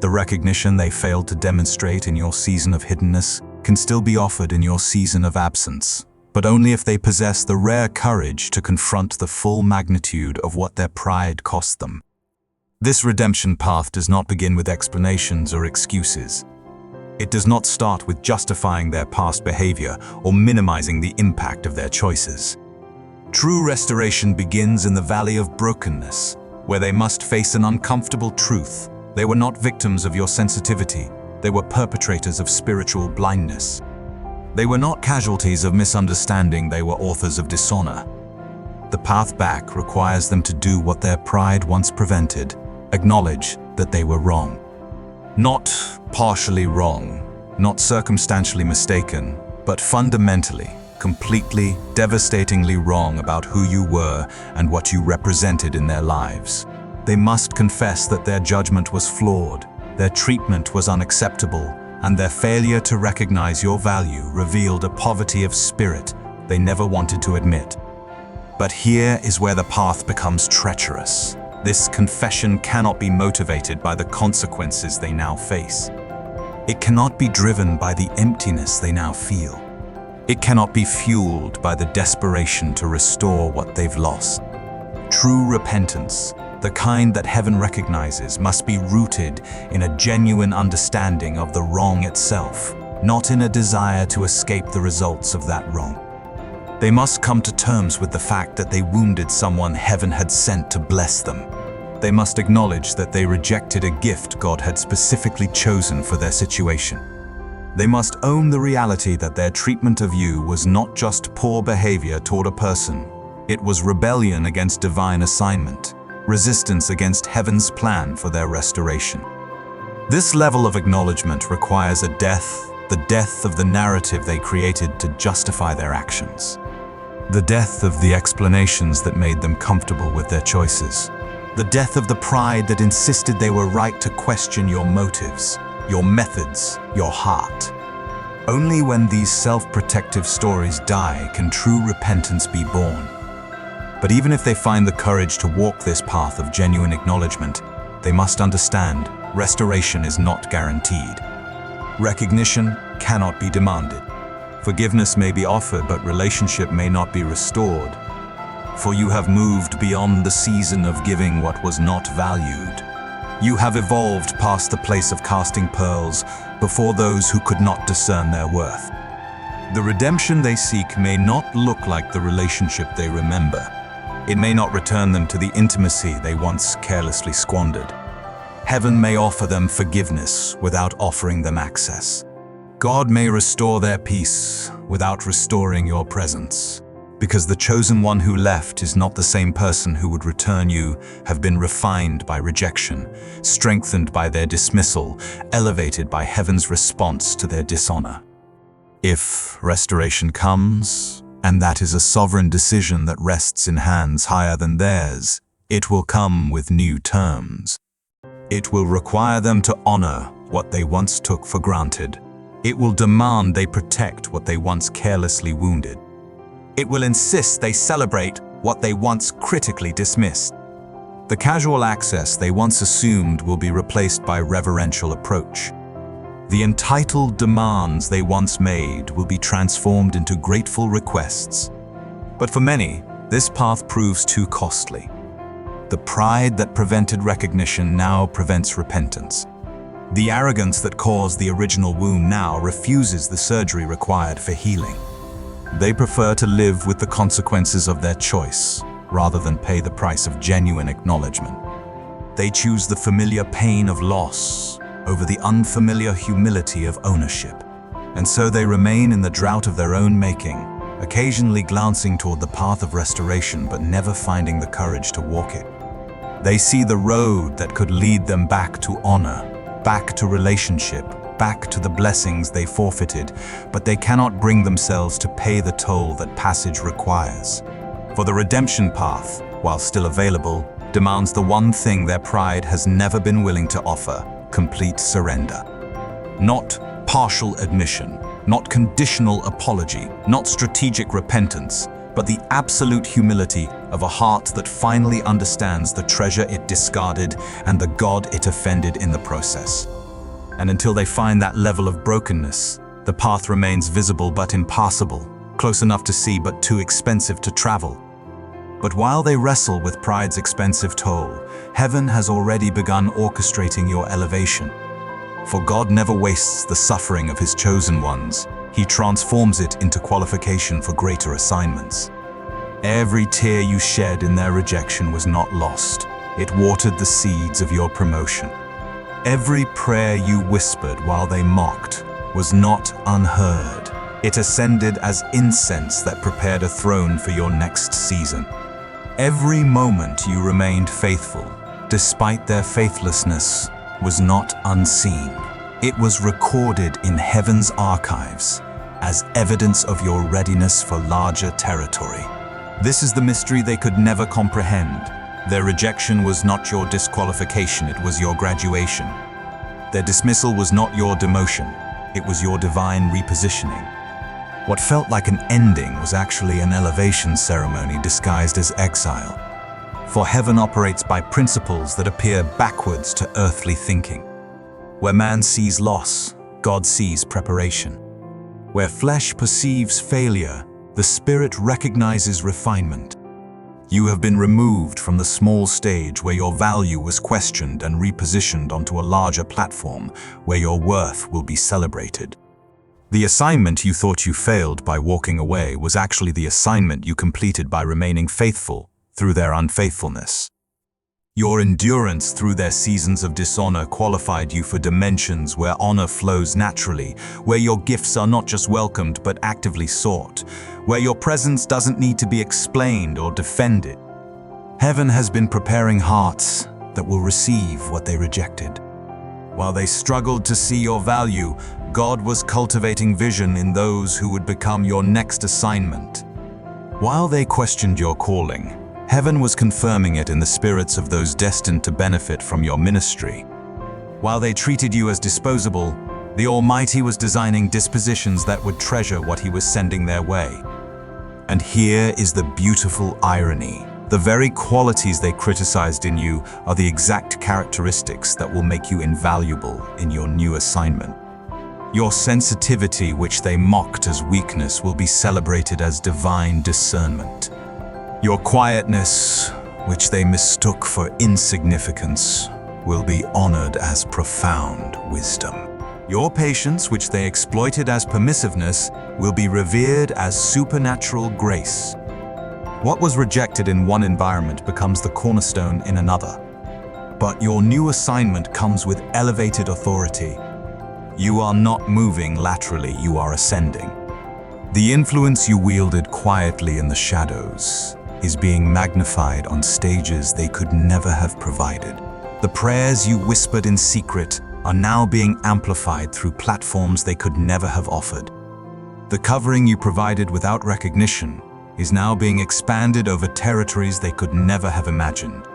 The recognition they failed to demonstrate in your season of hiddenness can still be offered in your season of absence, but only if they possess the rare courage to confront the full magnitude of what their pride cost them. This redemption path does not begin with explanations or excuses. It does not start with justifying their past behavior or minimizing the impact of their choices. True restoration begins in the valley of brokenness, where they must face an uncomfortable truth. They were not victims of your sensitivity. They were perpetrators of spiritual blindness. They were not casualties of misunderstanding. They were authors of dishonor. The path back requires them to do what their pride once prevented: acknowledge that they were wrong. Not partially wrong, not circumstantially mistaken, but fundamentally, completely, devastatingly wrong about who you were and what you represented in their lives. They must confess that their judgment was flawed, their treatment was unacceptable, and their failure to recognize your value revealed a poverty of spirit they never wanted to admit. But here is where the path becomes treacherous. This confession cannot be motivated by the consequences they now face. It cannot be driven by the emptiness they now feel. It cannot be fueled by the desperation to restore what they've lost. True repentance, the kind that heaven recognizes, must be rooted in a genuine understanding of the wrong itself, not in a desire to escape the results of that wrong. They must come to terms with the fact that they wounded someone heaven had sent to bless them. They must acknowledge that they rejected a gift God had specifically chosen for their situation. They must own the reality that their treatment of you was not just poor behavior toward a person. It was rebellion against divine assignment, resistance against heaven's plan for their restoration. This level of acknowledgement requires a death, the death of the narrative they created to justify their actions. The death of the explanations that made them comfortable with their choices. The death of the pride that insisted they were right to question your motives, your methods, your heart. Only when these self-protective stories die can true repentance be born. But even if they find the courage to walk this path of genuine acknowledgement, they must understand restoration is not guaranteed. Recognition cannot be demanded. Forgiveness may be offered, but relationship may not be restored. For you have moved beyond the season of giving what was not valued. You have evolved past the place of casting pearls before those who could not discern their worth. The redemption they seek may not look like the relationship they remember. It may not return them to the intimacy they once carelessly squandered. Heaven may offer them forgiveness without offering them access. God may restore their peace without restoring your presence. Because the chosen one who left is not the same person who would return. You have been refined by rejection, strengthened by their dismissal, elevated by heaven's response to their dishonor. If restoration comes, and that is a sovereign decision that rests in hands higher than theirs, it will come with new terms. It will require them to honor what they once took for granted. It will demand they protect what they once carelessly wounded. It will insist they celebrate what they once critically dismissed. The casual access they once assumed will be replaced by reverential approach. The entitled demands they once made will be transformed into grateful requests. But for many, this path proves too costly. The pride that prevented recognition now prevents repentance. The arrogance that caused the original wound now refuses the surgery required for healing. They prefer to live with the consequences of their choice, rather than pay the price of genuine acknowledgement. They choose the familiar pain of loss over the unfamiliar humility of ownership. And so they remain in the drought of their own making, occasionally glancing toward the path of restoration but never finding the courage to walk it. They see the road that could lead them back to honor, back to relationship, back to the blessings they forfeited, but they cannot bring themselves to pay the toll that passage requires. For the redemption path, while still available, demands the one thing their pride has never been willing to offer: complete surrender. Not partial admission, not conditional apology, not strategic repentance, but the absolute humility of a heart that finally understands the treasure it discarded and the God it offended in the process. And until they find that level of brokenness, the path remains visible but impassable, close enough to see but too expensive to travel. But while they wrestle with pride's expensive toll, heaven has already begun orchestrating your elevation. For God never wastes the suffering of His chosen ones. He transforms it into qualification for greater assignments. Every tear you shed in their rejection was not lost. It watered the seeds of your promotion. Every prayer you whispered while they mocked was not unheard. It ascended as incense that prepared a throne for your next season. Every moment you remained faithful, despite their faithlessness, was not unseen. It was recorded in heaven's archives as evidence of your readiness for larger territory. This is the mystery they could never comprehend. Their rejection was not your disqualification, it was your graduation. Their dismissal was not your demotion, it was your divine repositioning. What felt like an ending was actually an elevation ceremony disguised as exile. For heaven operates by principles that appear backwards to earthly thinking. Where man sees loss, God sees preparation. Where flesh perceives failure, the Spirit recognizes refinement. You have been removed from the small stage where your value was questioned and repositioned onto a larger platform where your worth will be celebrated. The assignment you thought you failed by walking away was actually the assignment you completed by remaining faithful through their unfaithfulness. Your endurance through their seasons of dishonor qualified you for dimensions where honor flows naturally, where your gifts are not just welcomed but actively sought, where your presence doesn't need to be explained or defended. Heaven has been preparing hearts that will receive what they rejected. While they struggled to see your value, God was cultivating vision in those who would become your next assignment. While they questioned your calling, heaven was confirming it in the spirits of those destined to benefit from your ministry. While they treated you as disposable, the Almighty was designing dispositions that would treasure what He was sending their way. And here is the beautiful irony. The very qualities they criticized in you are the exact characteristics that will make you invaluable in your new assignment. Your sensitivity, which they mocked as weakness, will be celebrated as divine discernment. Your quietness, which they mistook for insignificance, will be honored as profound wisdom. Your patience, which they exploited as permissiveness, will be revered as supernatural grace. What was rejected in one environment becomes the cornerstone in another. But your new assignment comes with elevated authority. You are not moving laterally, you are ascending. The influence you wielded quietly in the shadows is being magnified on stages they could never have provided. The prayers you whispered in secret are now being amplified through platforms they could never have offered. The covering you provided without recognition is now being expanded over territories they could never have imagined.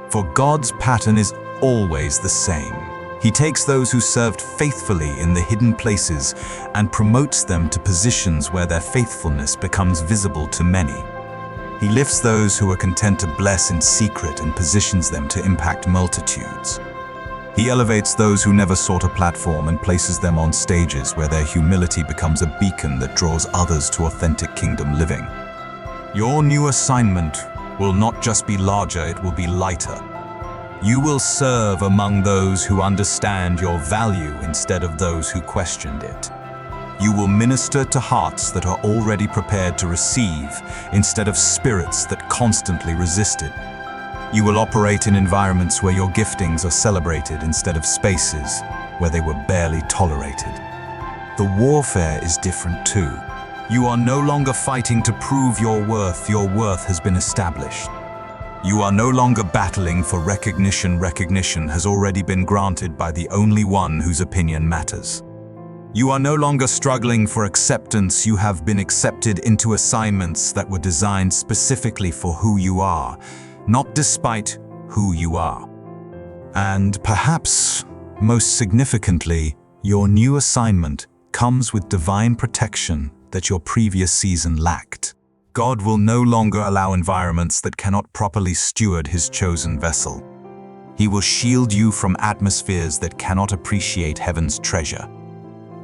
For God's pattern is always the same. He takes those who served faithfully in the hidden places and promotes them to positions where their faithfulness becomes visible to many. He lifts those who are content to bless in secret and positions them to impact multitudes. He elevates those who never sought a platform and places them on stages where their humility becomes a beacon that draws others to authentic kingdom living. Your new assignment will not just be larger, it will be lighter. You will serve among those who understand your value instead of those who questioned it. You will minister to hearts that are already prepared to receive instead of spirits that constantly resisted. You will operate in environments where your giftings are celebrated instead of spaces where they were barely tolerated. The warfare is different too. You are no longer fighting to prove your worth has been established. You are no longer battling for recognition has already been granted by the only one whose opinion matters. You are no longer struggling for acceptance, you have been accepted into assignments that were designed specifically for who you are, not despite who you are. And perhaps, most significantly, your new assignment comes with divine protection that your previous season lacked. God will no longer allow environments that cannot properly steward His chosen vessel. He will shield you from atmospheres that cannot appreciate heaven's treasure.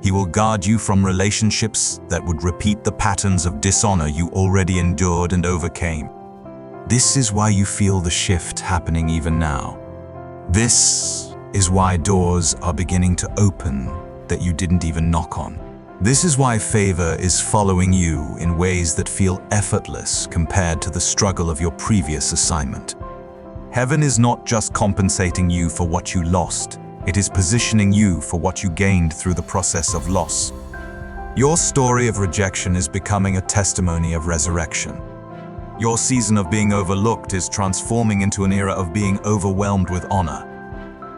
He will guard you from relationships that would repeat the patterns of dishonor you already endured and overcame. This is why you feel the shift happening even now. This is why doors are beginning to open that you didn't even knock on. This is why favor is following you in ways that feel effortless compared to the struggle of your previous assignment. Heaven is not just compensating you for what you lost, it is positioning you for what you gained through the process of loss. Your story of rejection is becoming a testimony of resurrection. Your season of being overlooked is transforming into an era of being overwhelmed with honor.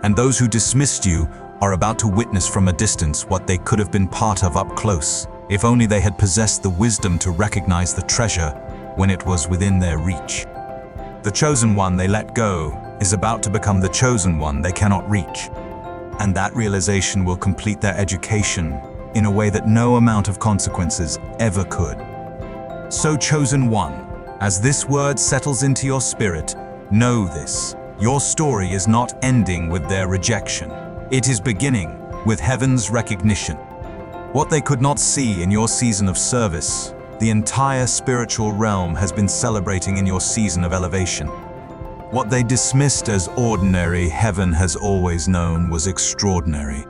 And those who dismissed you are about to witness from a distance what they could have been part of up close, if only they had possessed the wisdom to recognize the treasure when it was within their reach. The chosen one they let go is about to become the chosen one they cannot reach. And that realization will complete their education in a way that no amount of consequences ever could. So, chosen one, as this word settles into your spirit, know this: your story is not ending with their rejection. It is beginning with heaven's recognition. What they could not see in your season of service, the entire spiritual realm has been celebrating in your season of elevation. What they dismissed as ordinary, heaven has always known was extraordinary.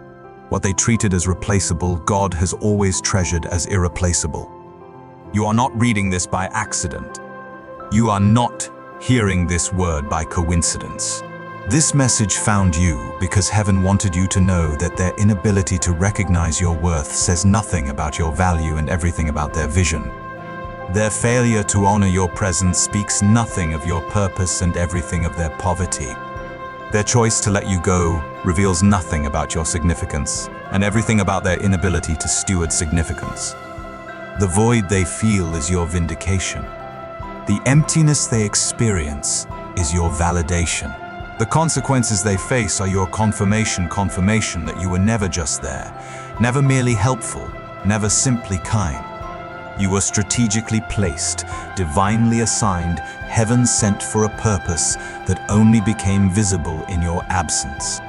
What they treated as replaceable, God has always treasured as irreplaceable. You are not reading this by accident. You are not hearing this word by coincidence. This message found you because heaven wanted you to know that their inability to recognize your worth says nothing about your value and everything about their vision. Their failure to honor your presence speaks nothing of your purpose and everything of their poverty. Their choice to let you go reveals nothing about your significance and everything about their inability to steward significance. The void they feel is your vindication. The emptiness they experience is your validation. The consequences they face are your confirmation that you were never just there, never merely helpful, never simply kind. You were strategically placed, divinely assigned, heaven sent for a purpose that only became visible in your absence.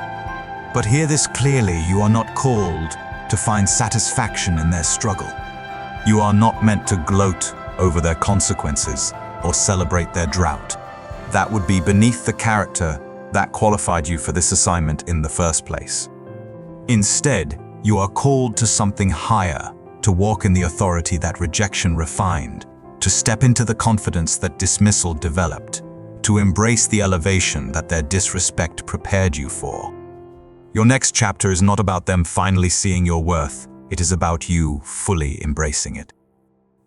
But hear this clearly: you are not called to find satisfaction in their struggle. You are not meant to gloat over their consequences or celebrate their drought. That would be beneath the character that qualified you for this assignment in the first place. Instead, you are called to something higher, to walk in the authority that rejection refined, to step into the confidence that dismissal developed, to embrace the elevation that their disrespect prepared you for. Your next chapter is not about them finally seeing your worth, it is about you fully embracing it.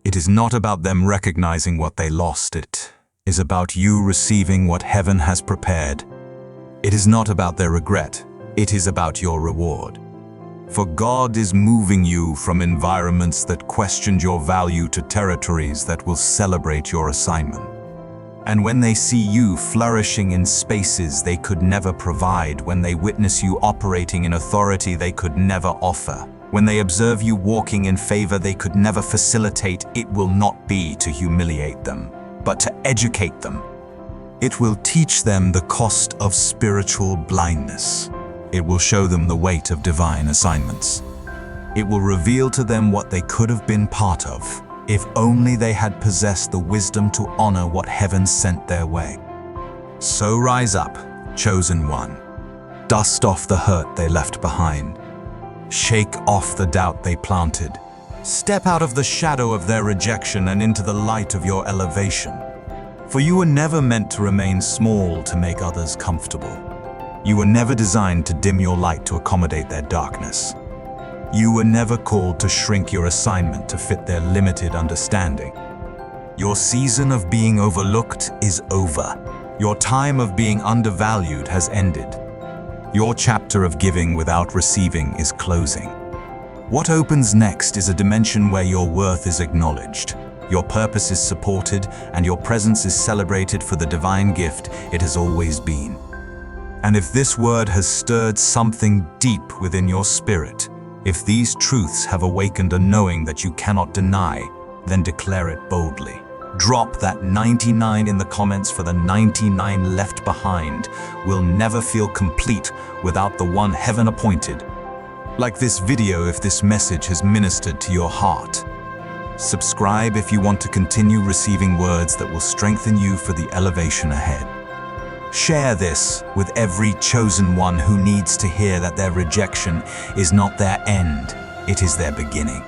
It is not about them recognizing what they lost, it is about you receiving what heaven has prepared. It is not about their regret, it is about your reward. For God is moving you from environments that questioned your value to territories that will celebrate your assignment. And when they see you flourishing in spaces they could never provide, when they witness you operating in authority they could never offer, when they observe you walking in favor they could never facilitate, it will not be to humiliate them, but to educate them. It will teach them the cost of spiritual blindness. It will show them the weight of divine assignments. It will reveal to them what they could have been part of, if only they had possessed the wisdom to honor what heaven sent their way. So rise up, chosen one. Dust off the hurt they left behind. Shake off the doubt they planted. Step out of the shadow of their rejection and into the light of your elevation. For you were never meant to remain small to make others comfortable. You were never designed to dim your light to accommodate their darkness. You were never called to shrink your assignment to fit their limited understanding. Your season of being overlooked is over. Your time of being undervalued has ended. Your chapter of giving without receiving is closing. What opens next is a dimension where your worth is acknowledged, your purpose is supported, and your presence is celebrated for the divine gift it has always been. And if this word has stirred something deep within your spirit, if these truths have awakened a knowing that you cannot deny, then declare it boldly. Drop that 99 in the comments, for the 99 left behind will never feel complete without the one heaven appointed. Like this video if this message has ministered to your heart. Subscribe if you want to continue receiving words that will strengthen you for the elevation ahead. Share this with every chosen one who needs to hear that their rejection is not their end, it is their beginning.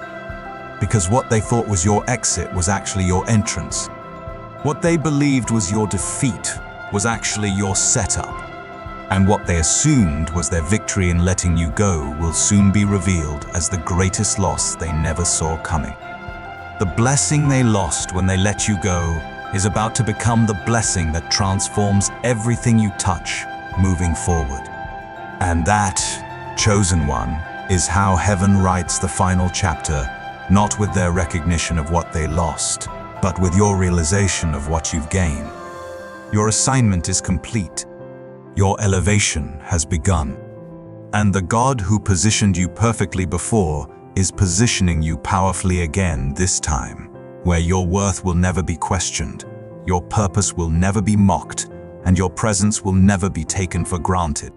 Because what they thought was your exit was actually your entrance. What they believed was your defeat was actually your setup. And what they assumed was their victory in letting you go will soon be revealed as the greatest loss they never saw coming. The blessing they lost when they let you go is about to become the blessing that transforms everything you touch moving forward. And that, chosen one, is how heaven writes the final chapter, not with their recognition of what they lost, but with your realization of what you've gained. Your assignment is complete. Your elevation has begun. And the God who positioned you perfectly before is positioning you powerfully again this time, where your worth will never be questioned, your purpose will never be mocked, and your presence will never be taken for granted.